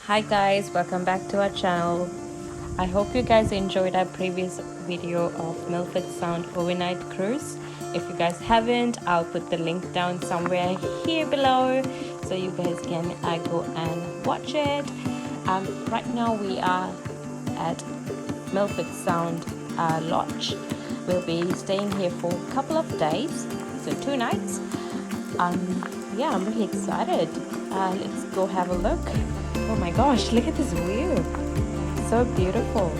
Hi guys, welcome back to our channel. I hope you guys enjoyed our previous video of Milford Sound overnight cruise. If you guys haven't, I'll put the link down somewhere here below so you guys can go and watch it. Right now we are at Milford Sound Lodge. We'll be staying here for a couple of days, so 2 nights. Yeah, I'm really excited. Let's go have a look. Oh my gosh, look at this view. So beautiful.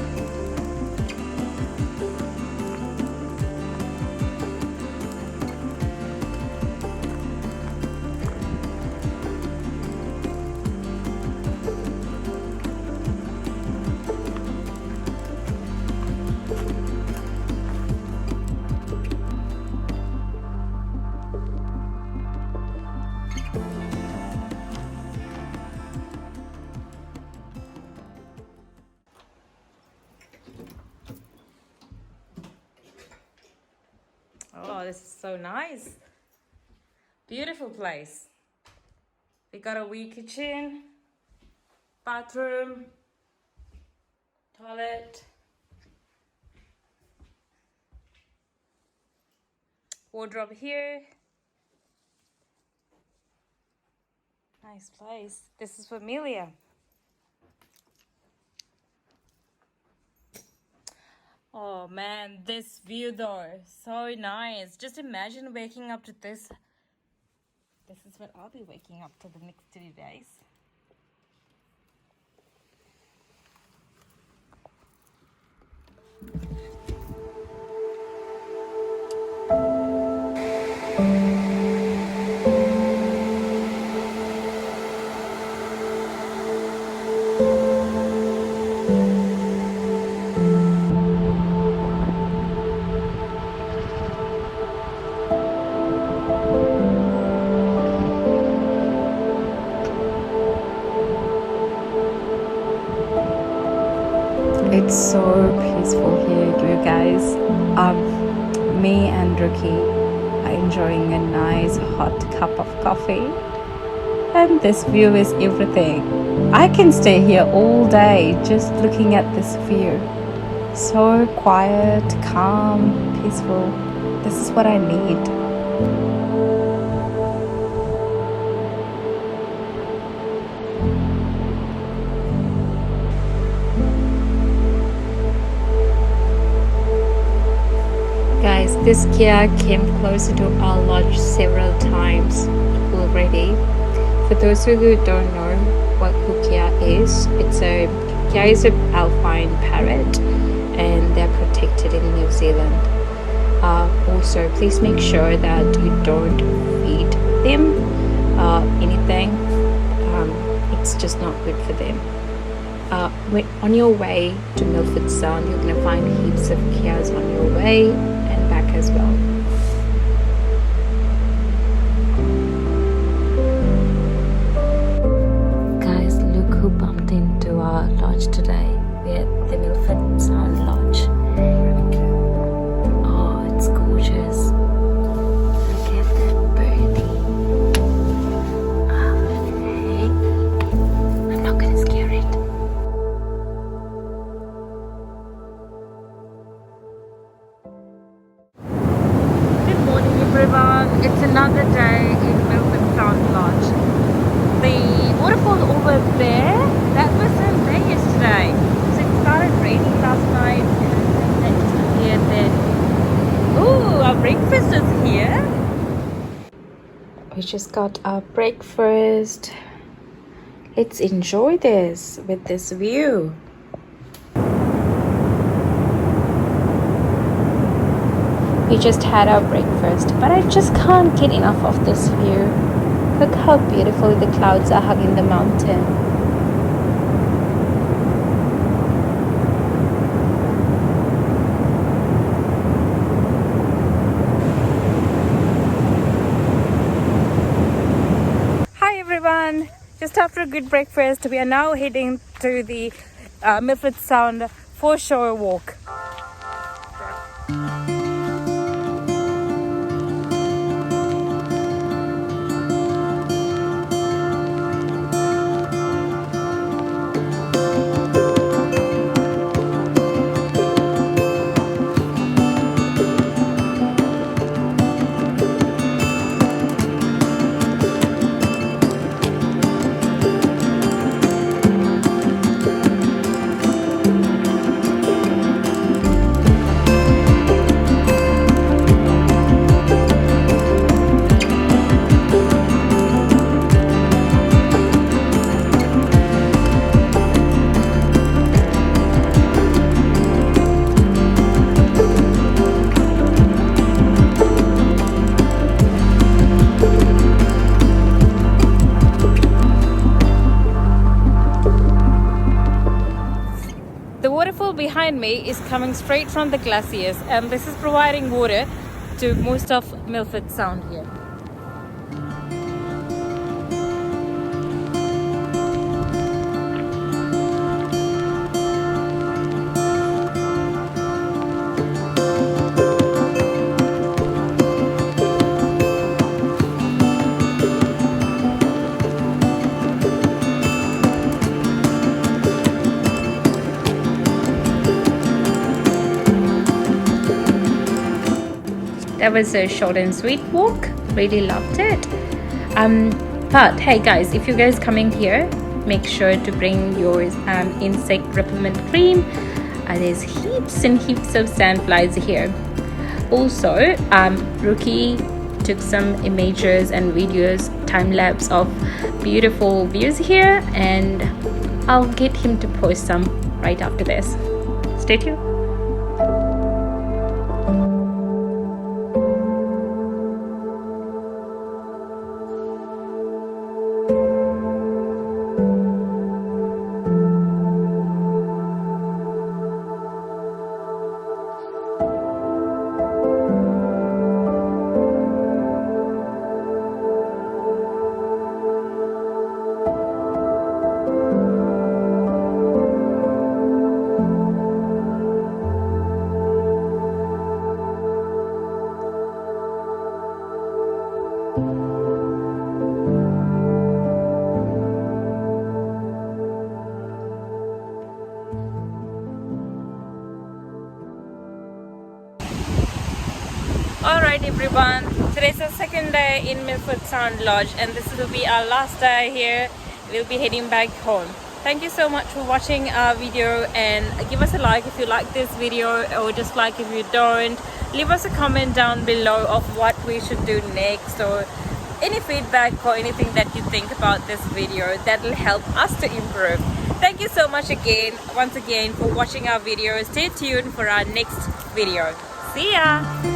Oh, this is so nice. Beautiful place. We got a wee kitchen, bathroom, toilet, wardrobe here. Nice place. This is familiar. Oh man, this view though, so nice. Just imagine waking up to this. This is what I'll be waking up to the next 3 days. It's so peaceful here, you guys. Me and Rookie are enjoying a nice hot cup of coffee, and this view is everything. I can stay here all day just looking at this view. So quiet, calm, peaceful. This is what I need. Guys, this Kia came closer to our lodge several times already. For those who don't know what Kia is, Kia is an alpine parrot and they're protected in New Zealand. Also, please make sure that you don't feed them anything. It's just not good for them. On your way to Milford Sound, you're going to find heaps of Kias on your way and back as well. Guys, look who bumped into our lodge today. We're at the Milford Sound Lodge. Oh, it's gorgeous. Look at that birdie. Hey, I'm not gonna scare it. Everyone, it's another day in Milford Sound Lodge. The waterfall over there, that was so there yesterday. So it started raining last night and then just appeared then. Ooh, our breakfast is here. We just got our breakfast. Let's enjoy this with this view. We just had our breakfast, but I just can't get enough of this view. Look how beautifully the clouds are hugging the mountain. Hi everyone! Just after a good breakfast, we are now heading to the Milford Sound Foreshore walk. behind me is coming straight from the glaciers, and this is providing water to most of Milford Sound here. That was a short and sweet walk. Really loved it. But hey guys, if you guys coming here, make sure to bring your insect repellent cream. There's heaps and heaps of sandflies here. Also, Rookie took some images and videos, time lapse of beautiful views here, and I'll get him to post some right after this. Stay tuned. Alright everyone, today's the second day in Milford Sound Lodge, and this will be our last day here. We'll be heading back home. Thank you so much for watching our video, and give us a like if you like this video, or dislike if you don't. Leave us a comment down below of what we should do next, or any feedback or anything that you think about this video that will help us to improve. Thank you so much once again for watching our video. Stay tuned for our next video. See ya!